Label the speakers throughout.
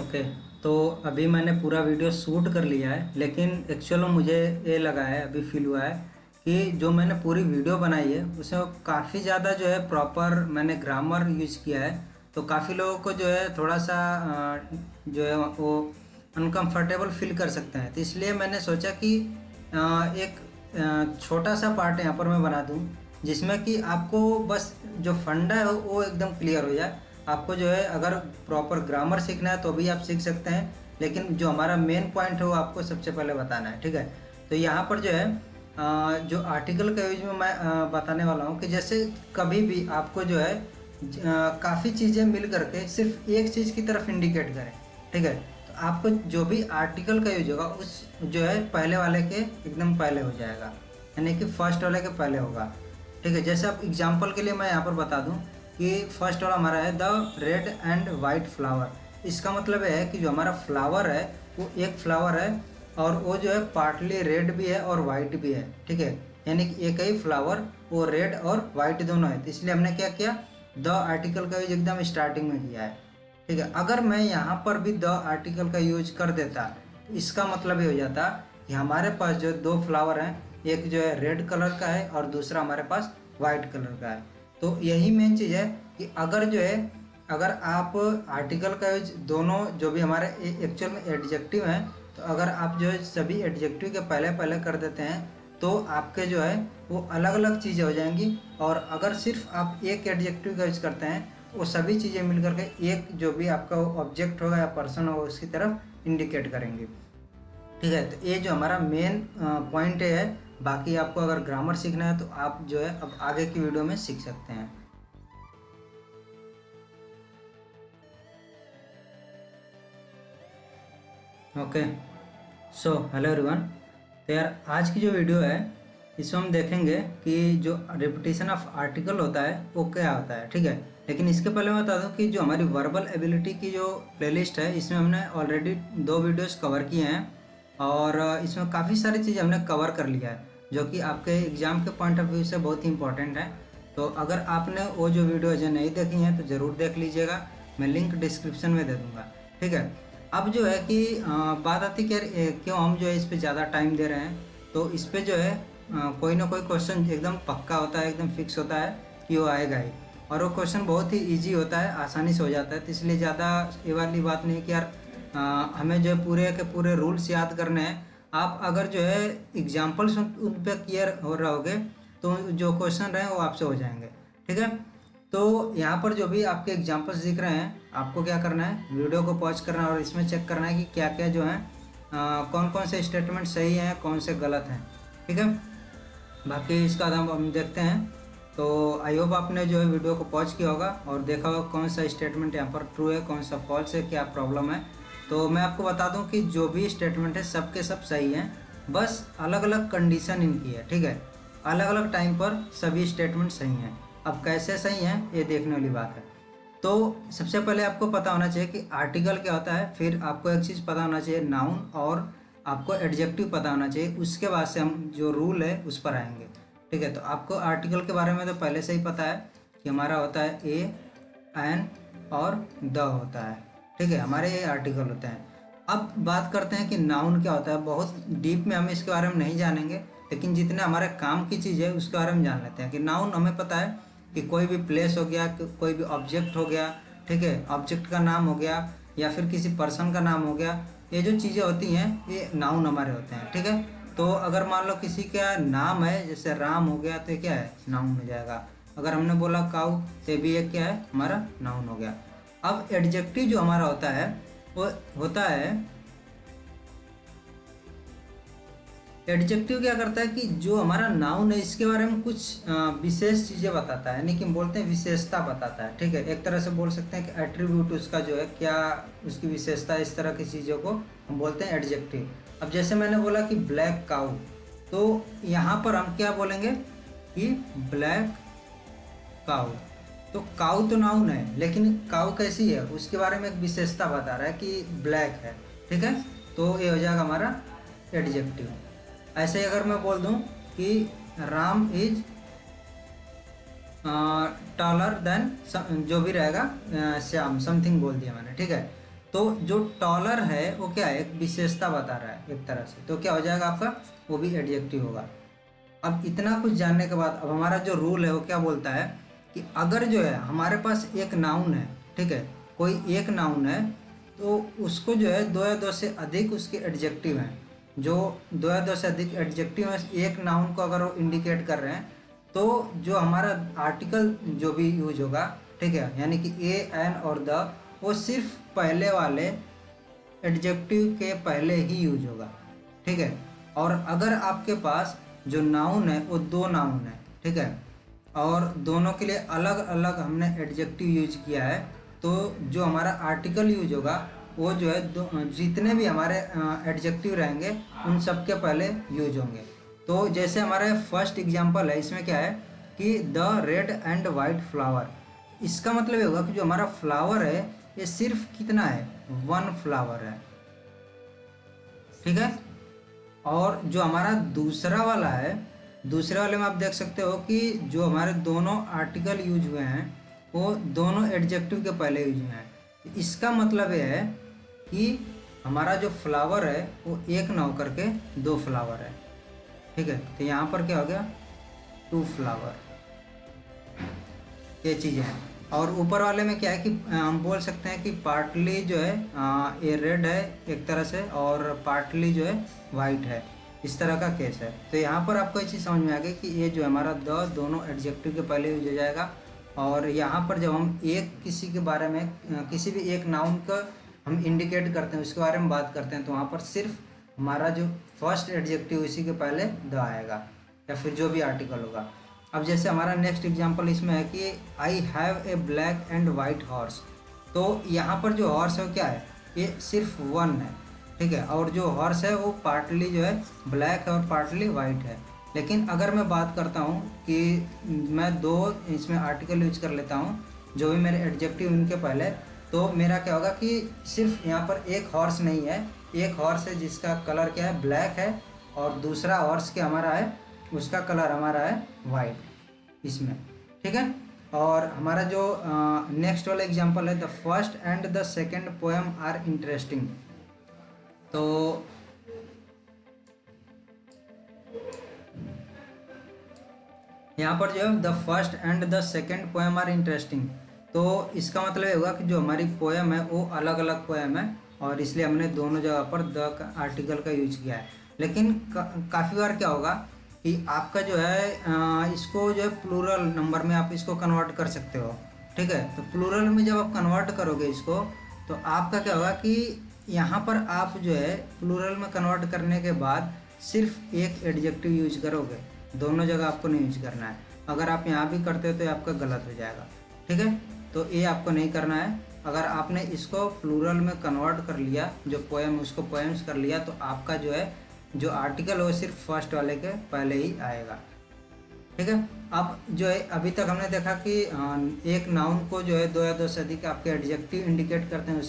Speaker 1: Okay. तो अभी मैंने पूरा वीडियो शूट कर लिया है, लेकिन एक्चुअल में मुझे ये लगा है, अभी फील हुआ है कि जो मैंने पूरी वीडियो बनाई है उसमें काफ़ी ज़्यादा जो है प्रॉपर मैंने ग्रामर यूज किया है। तो काफ़ी लोगों को जो है थोड़ा सा जो है वो अनकंफर्टेबल फील कर सकते हैं। तो इसलिए मैंने सोचा कि एक छोटा सा पार्ट यहाँ पर मैं बना दूँ, जिसमें कि आपको बस जो फंडा है वो एकदम क्लियर हो जाए। आपको जो है अगर प्रॉपर ग्रामर सीखना है तो भी आप सीख सकते हैं, लेकिन जो हमारा मेन पॉइंट है वो आपको सबसे पहले बताना है, ठीक है। तो यहाँ पर जो है जो आर्टिकल का यूज में मैं बताने वाला हूँ कि जैसे कभी भी आपको जो है काफ़ी चीज़ें मिल करके सिर्फ एक चीज़ की तरफ इंडिकेट करें, ठीक है। तो आपको जो भी आर्टिकल का यूज होगा उस जो है पहले वाले के एकदम पहले हो जाएगा, यानी कि फर्स्ट वाले के पहले होगा, ठीक है। जैसे आप एग्जांपल के लिए मैं यहाँ पर बता दूँ कि फर्स्ट वाला हमारा है the red and white flower. इसका मतलब है कि जो हमारा फ्लावर है वो एक फ्लावर है और वो जो है पार्टली रेड भी है और वाइट भी है, ठीक है। यानी कि एक ही फ्लावर वो रेड और वाइट दोनों है। तो इसलिए हमने क्या किया, द आर्टिकल का यूज एकदम स्टार्टिंग में किया है, ठीक है। अगर मैं यहाँ पर भी द आर्टिकल का यूज कर देता तो इसका मतलब ये हो जाता कि हमारे पास जो दो फ्लावर हैं, एक जो है रेड कलर का है और दूसरा हमारे पास वाइट कलर का है। तो यही मेन चीज़ है कि अगर जो है अगर आप आर्टिकल का यूज दोनों जो भी हमारे एक्चुअल में एडजेक्टिव हैं, तो अगर आप जो है सभी एडजेक्टिव के पहले पहले कर देते हैं तो आपके जो है वो अलग अलग चीज़ें हो जाएंगी। और अगर सिर्फ आप एक एडजेक्टिव का यूज करते हैं वो सभी चीज़ें मिल करके एक जो भी आपका ऑब्जेक्ट होगा या पर्सन होगा उसकी तरफ इंडिकेट करेंगे, ठीक है। तो ये जो हमारा मेन पॉइंट है। बाकी आपको अगर ग्रामर सीखना है तो आप जो है अब आगे की वीडियो में सीख सकते हैं। Okay, so hello everyone. तो यार आज की जो वीडियो है इसमें हम देखेंगे कि जो रिपीटिशन ऑफ आर्टिकल होता है वो क्या होता है, ठीक है। लेकिन इसके पहले मैं बता दूं कि जो हमारी वर्बल एबिलिटी की जो प्लेलिस्ट है इसमें हमने ऑलरेडी 2 वीडियोस कवर किए हैं और इसमें काफ़ी सारी चीज़ें हमने कवर कर लिया है जो कि आपके एग्ज़ाम के पॉइंट ऑफ व्यू से बहुत ही इंपॉर्टेंट है। तो अगर आपने वो जो वीडियो जो नहीं देखी हैं तो ज़रूर देख लीजिएगा, मैं लिंक डिस्क्रिप्शन में दे दूँगा, ठीक है। अब जो है कि बात आती कि यार क्यों हम जो है इस पे ज़्यादा टाइम दे रहे हैं। तो इस पे जो है कोई ना कोई क्वेश्चन एकदम पक्का होता है, एकदम फिक्स होता है कि वो आएगा ही, और वो क्वेश्चन बहुत ही इजी होता है, आसानी से हो जाता है। तो इसलिए ज़्यादा ये वाली बात नहीं कि यार हमें जो है पूरे के पूरे रूल्स याद करने हैं। आप अगर जो है एग्जाम्पल्स उन पर क्लियर हो रहोगे तो जो क्वेश्चन रहे वो आपसे हो जाएंगे, ठीक है। तो यहाँ पर जो भी आपके एग्जांपल्स दिख रहे हैं आपको क्या करना है, वीडियो को पॉज करना है और इसमें चेक करना है कि क्या क्या जो है कौन कौन से स्टेटमेंट सही हैं कौन से गलत हैं, ठीक है। बाकी इसका हम देखते हैं। तो आई होप आपने जो है वीडियो को पॉज किया होगा और देखा होगा कौन सा स्टेटमेंट यहाँ पर ट्रू है कौन सा फॉल्स है, क्या प्रॉब्लम है। तो मैं आपको बता दूं कि जो भी स्टेटमेंट है सबके सब सही हैं, बस अलग अलग कंडीशन इनकी है, ठीक है। अलग अलग टाइम पर सभी स्टेटमेंट सही हैं। अब कैसे सही हैं ये देखने वाली बात है। तो सबसे पहले आपको पता होना चाहिए कि आर्टिकल क्या होता है, फिर आपको एक चीज़ पता होना चाहिए नाउन, और आपको एडजेक्टिव पता होना चाहिए। उसके बाद से हम जो रूल है उस पर आएंगे, ठीक है। तो आपको आर्टिकल के बारे में तो पहले से ही पता है कि हमारा होता है ए, एन और द होता है, ठीक है। हमारे ये आर्टिकल होते हैं। अब बात करते हैं कि नाउन क्या होता है। बहुत डीप में हम इसके बारे में नहीं जानेंगे, लेकिन जितने हमारे काम की चीज़ है उसके बारे में जान लेते हैं। कि नाउन हमें पता है कि कोई भी प्लेस हो गया, कोई भी ऑब्जेक्ट हो गया, ठीक है, ऑब्जेक्ट का नाम हो गया या फिर किसी पर्सन का नाम हो गया, ये जो चीज़ें होती हैं ये नाउन हमारे होते हैं, ठीक है। तो अगर मान लो किसी का नाम है जैसे राम हो गया तो ये क्या है, नाउन हो जाएगा। अगर हमने बोला काऊ तो भी ये क्या है, हमारा नाउन हो गया। अब एडजेक्टिव जो हमारा होता है वो होता है, एडजेक्टिव क्या करता है कि जो हमारा नाउन है इसके बारे में कुछ विशेष चीज़ें बताता है, यानी कि हम बोलते हैं विशेषता बताता है, ठीक है। एक तरह से बोल सकते हैं कि एट्रीब्यूट उसका जो है क्या उसकी विशेषता, इस तरह की चीज़ों को हम बोलते हैं एडजेक्टिव। अब जैसे मैंने बोला कि ब्लैक काऊ, तो यहाँ पर हम क्या बोलेंगे कि ब्लैक काऊ। तो काऊ तो नाउन है, लेकिन काऊ कैसी है उसके बारे में एक विशेषता बता रहा है कि ब्लैक है, ठीक है। तो ये हो जाएगा हमारा एडजेक्टिव। ऐसे ही अगर मैं बोल दूं कि राम इज टॉलर देन जो भी रहेगा श्याम, समथिंग बोल दिया मैंने, ठीक है। तो जो टॉलर है वो क्या है, एक विशेषता बता रहा है एक तरह से, तो क्या हो जाएगा आपका, वो भी एडजेक्टिव होगा। अब इतना कुछ जानने के बाद अब हमारा जो रूल है वो क्या बोलता है कि अगर जो है हमारे पास एक नाउन है, ठीक है, कोई एक नाउन है, तो उसको जो है दो या दो से अधिक उसके एडजेक्टिव हैं, जो दो या दो से अधिक एडजेक्टिव हैं एक नाउन को अगर वो इंडिकेट कर रहे हैं, तो जो हमारा आर्टिकल जो भी यूज होगा, ठीक है, यानी कि ए एन और द, वो सिर्फ पहले वाले एडजेक्टिव के पहले ही यूज होगा, ठीक है। और अगर आपके पास जो नाउन है वो दो नाउन है, ठीक है, और दोनों के लिए अलग अलग हमने एडजेक्टिव यूज किया है, तो जो हमारा आर्टिकल यूज होगा वो जो है जितने भी हमारे एडजेक्टिव रहेंगे उन सब के पहले यूज होंगे। तो जैसे हमारा फर्स्ट एग्जांपल है, इसमें क्या है कि the red and white flower, इसका मतलब ये होगा कि जो हमारा फ्लावर है ये सिर्फ कितना है, वन फ्लावर है, ठीक है। और जो हमारा दूसरा वाला है, दूसरे वाले में आप देख सकते हो कि जो हमारे दोनों आर्टिकल यूज हुए हैं वो दोनों एडजेक्टिव के पहले यूज हुए हैं। तो इसका मतलब ये है कि हमारा जो फ्लावर है वो एक ना होकर के दो फ्लावर है, ठीक है। तो यहाँ पर क्या हो गया, टू फ्लावर, ये चीज़ें हैं। और ऊपर वाले में क्या है कि हम बोल सकते हैं कि पार्टली जो है ये रेड है एक तरह से, और पार्टली जो है वाइट है, इस तरह का केस है। तो यहाँ पर आपको ये चीज़ समझ में आ गई कि ये जो हमारा द दोनों एडजेक्टिव के पहले यूज हो जाएगा। और यहाँ पर जब हम एक किसी के बारे में किसी भी एक नाउन का हम इंडिकेट करते हैं, उसके बारे में बात करते हैं, तो वहाँ पर सिर्फ हमारा जो फर्स्ट एडजेक्टिव इसी के पहले द आएगा, या फिर जो भी आर्टिकल होगा। अब जैसे हमारा नेक्स्ट एग्जांपल इसमें है कि I have a black and white horse, तो यहाँ पर जो हॉर्स है वो क्या है, ये सिर्फ वन है, ठीक है। और जो हॉर्स है वो पार्टली जो है ब्लैक है और पार्टली वाइट है। लेकिन अगर मैं बात करता हूँ कि मैं दो इसमें आर्टिकल यूज कर लेता हूँ, जो भी मेरे एडजेक्टिव उनके पहले, तो मेरा क्या होगा कि सिर्फ यहाँ पर एक हॉर्स नहीं है, एक हॉर्स है जिसका कलर क्या है, ब्लैक है, और दूसरा हॉर्स क्या हमारा है, उसका कलर हमारा है वाइट इसमें, ठीक है। और हमारा जो नेक्स्ट वाला एग्जांपल है, the first and the second poem are interesting, तो यहाँ पर जो है the first and the second poem are interesting, तो इसका मतलब ये होगा कि जो हमारी पोएम है वो अलग अलग पोएम है, और इसलिए हमने दोनों जगह पर द आर्टिकल का यूज किया है। लेकिन काफ़ी बार क्या होगा कि आपका जो है इसको जो है प्लूरल नंबर में आप इसको कन्वर्ट कर सकते हो, ठीक है। तो प्लूरल में जब आप कन्वर्ट करोगे इसको, तो आपका क्या होगा कि यहाँ पर आप जो है प्लूरल में कन्वर्ट करने के बाद सिर्फ एक एडजेक्टिव यूज करोगे, दोनों जगह आपको नहीं यूज करना है। अगर आप यहाँ भी करते हो तो ये आपका गलत हो जाएगा, ठीक है। तो ये आपको नहीं करना है। अगर आपने इसको प्लूरल में कन्वर्ट कर लिया, जो पोएम उसको पोएम्स कर लिया, तो आपका जो है जो आर्टिकल है वो सिर्फ फर्स्ट वाले के पहले ही आएगा, ठीक है। अब जो है अभी तक हमने देखा कि एक नाउन को जो है दो या दो से अधिक आपके एडजेक्टिव इंडिकेट करते हैं,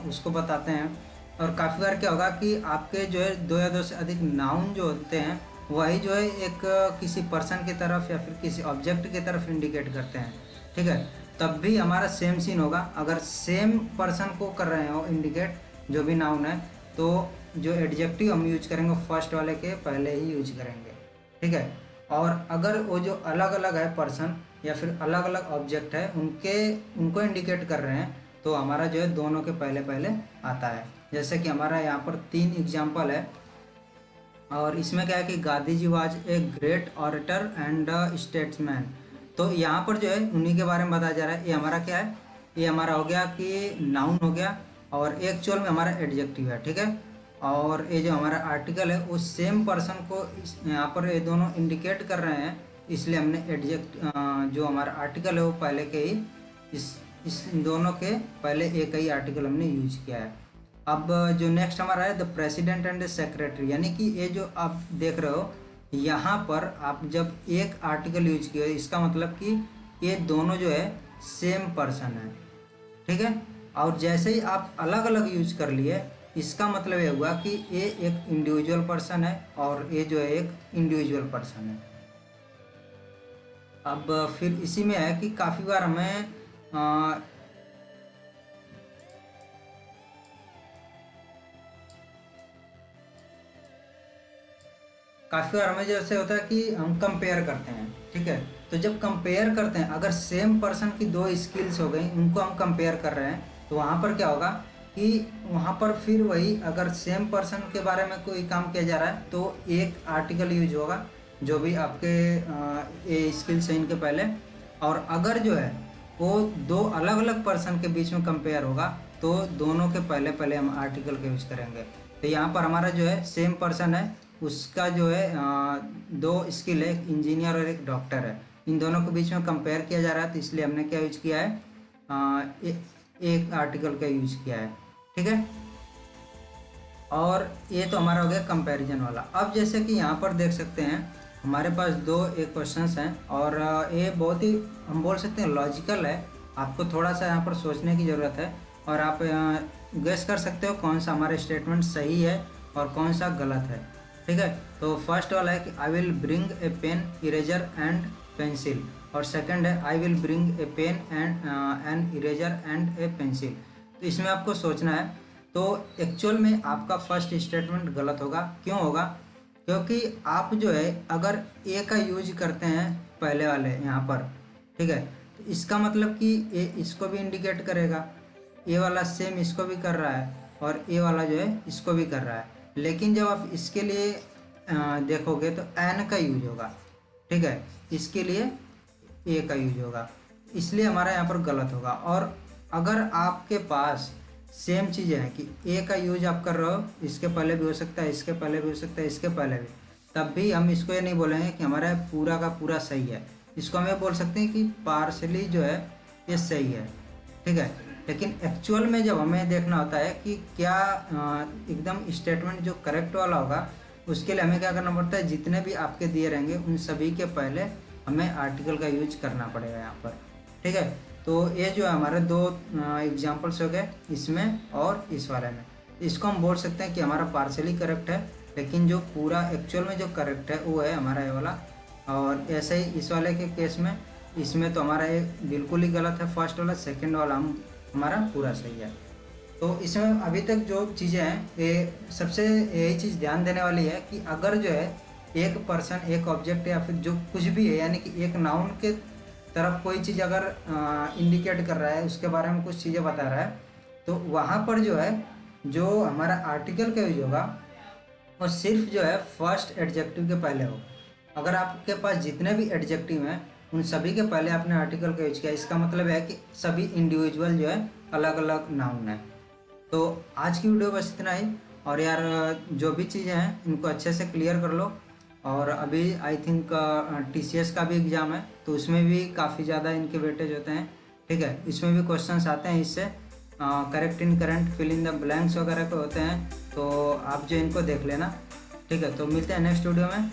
Speaker 1: उसको बताते हैं। और काफ़ी बार क्या होगा कि आपके जो है दो या दो से अधिक नाउन जो होते हैं वही जो है एक किसी पर्सन की तरफ या फिर किसी ऑब्जेक्ट की तरफ इंडिकेट करते हैं, ठीक है। तब भी हमारा सेम सीन होगा। अगर सेम पर्सन को कर रहे हो इंडिकेट जो भी नाउन है, तो जो एडजेक्टिव हम यूज करेंगे फर्स्ट वाले के पहले ही यूज करेंगे, ठीक है। और अगर वो जो अलग अलग है पर्सन या फिर अलग अलग ऑब्जेक्ट है उनको इंडिकेट कर रहे हैं, तो हमारा जो है दोनों के पहले पहले आता है। जैसे कि हमारा यहाँ पर 3 एग्जाम्पल है, और इसमें क्या है कि Gandhi ji was a great orator and statesman, तो यहाँ पर जो है उन्हीं के बारे में बताया जा रहा है। ये हमारा क्या है, ये हमारा हो गया कि नाउन हो गया, और एक्चुअल में हमारा एडजेक्टिव है, ठीक है। और ये जो हमारा आर्टिकल है वो सेम पर्सन को यहाँ पर ये दोनों इंडिकेट कर रहे हैं, इसलिए हमने जो हमारा आर्टिकल है वो पहले के ही इस दोनों के पहले एक ही आर्टिकल हमने यूज किया है। अब जो नेक्स्ट हमारा है the president and the secretary, यानी कि ये जो आप देख रहे हो यहाँ पर आप जब एक आर्टिकल यूज किए, इसका मतलब कि ये दोनों जो है सेम पर्सन है, ठीक है। और जैसे ही आप अलग अलग यूज कर लिए, इसका मतलब ये हुआ कि ये एक इंडिविजुअल पर्सन है और ये जो है एक इंडिविजुअल पर्सन है। अब फिर इसी में है कि काफ़ी बार हमें काफ़ी बार हमें जैसे होता है कि हम कंपेयर करते हैं, ठीक है। तो जब कंपेयर करते हैं, अगर सेम पर्सन की दो स्किल्स हो गई, उनको हम कंपेयर कर रहे हैं, तो वहाँ पर क्या होगा कि वहाँ पर फिर वही, अगर सेम पर्सन के बारे में कोई काम किया जा रहा है तो एक आर्टिकल यूज होगा जो भी आपके ये स्किल्स हैं इनके पहले। और अगर जो है वो दो अलग अलग पर्सन के बीच में कंपेयर होगा तो दोनों के पहले पहले हम आर्टिकल का यूज करेंगे। तो यहाँ पर हमारा जो है सेम पर्सन है, उसका जो है दो स्किल है, एक इंजीनियर और एक डॉक्टर है, इन दोनों के बीच में कंपेयर किया जा रहा है, तो इसलिए हमने क्या यूज किया है, एक आर्टिकल का यूज किया है, ठीक है। और ये तो हमारा हो गया कंपैरिजन वाला। अब जैसे कि यहाँ पर देख सकते हैं हमारे पास दो एक क्वेश्चंस हैं और ये बहुत ही हम बोल सकते हैं लॉजिकल है। आपको थोड़ा सा यहाँ पर सोचने की ज़रूरत है और आप गेस कर सकते हो कौन सा हमारा स्टेटमेंट सही है और कौन सा गलत है, ठीक है। तो फर्स्ट वाला है कि I will bring a pen eraser and pencil, और सेकंड है I will bring a pen and an eraser and a pencil. तो इसमें आपको सोचना है। तो एक्चुअल में आपका फर्स्ट स्टेटमेंट गलत होगा। क्यों होगा? क्योंकि आप जो है अगर ए का यूज करते हैं पहले वाले यहाँ पर, ठीक है, तो इसका मतलब कि ए इसको भी इंडिकेट करेगा, ए वाला सेम इसको भी कर रहा है और ए वाला जो है इसको भी कर रहा है। लेकिन जब आप इसके लिए देखोगे तो एन का यूज होगा, ठीक है, इसके लिए ए का यूज होगा, इसलिए हमारा यहाँ पर गलत होगा। और अगर आपके पास सेम चीज़ें हैं कि ए का यूज आप कर रहे हो, इसके पहले भी हो सकता है, इसके पहले भी हो सकता है, इसके पहले भी, तब भी हम इसको ये नहीं बोलेंगे कि हमारा पूरा का पूरा सही है। इसको हम ये बोल सकते हैं कि पार्शली जो है ये सही है, ठीक है। लेकिन एक्चुअल में जब हमें देखना होता है कि क्या एकदम स्टेटमेंट जो करेक्ट वाला होगा, उसके लिए हमें क्या करना पड़ता है, जितने भी आपके दिए रहेंगे उन सभी के पहले हमें आर्टिकल का यूज करना पड़ेगा यहाँ पर, ठीक है। तो ये जो है हमारे दो एग्जांपल्स हो गए, इसमें और इस वाले में। इसको हम बोल सकते हैं कि हमारा पार्शली करेक्ट है, लेकिन जो पूरा एक्चुअल में जो करेक्ट है वो है हमारा ये वाला। और ऐसे ही इस वाले के केस में, इसमें तो हमारा ये बिल्कुल ही गलत है फर्स्ट वाला, सेकंड वाला हमारा पूरा सही है। तो इसमें अभी तक जो चीज़ें हैं, ये सबसे यही चीज़ ध्यान देने वाली है कि अगर जो है एक पर्सन, एक ऑब्जेक्ट या फिर जो कुछ भी है, यानी कि एक नाउन के तरफ कोई चीज़ अगर इंडिकेट कर रहा है, उसके बारे में कुछ चीज़ें बता रहा है, तो वहाँ पर जो है जो हमारा आर्टिकल का यूज होगा वो सिर्फ जो है फर्स्ट एडजेक्टिव के पहले हो। अगर आपके पास जितने भी एडजेक्टिव हैं उन सभी के पहले आपने आर्टिकल का यूज किया, इसका मतलब है कि सभी इंडिविजुअल जो है अलग अलग नाउन है। तो आज की वीडियो बस इतना ही। और यार जो भी चीज़ें हैं इनको अच्छे से क्लियर कर लो। और अभी आई थिंक TCS का भी एग्ज़ाम है, तो उसमें भी काफ़ी ज़्यादा इनके वेटेज होते हैं, ठीक है। इसमें भी क्वेश्चंस आते हैं इससे, correct incorrect, fill in the blanks वगैरह के होते हैं, तो आप जो इनको देख लेना, ठीक है। तो मिलते हैं नेक्स्ट वीडियो में।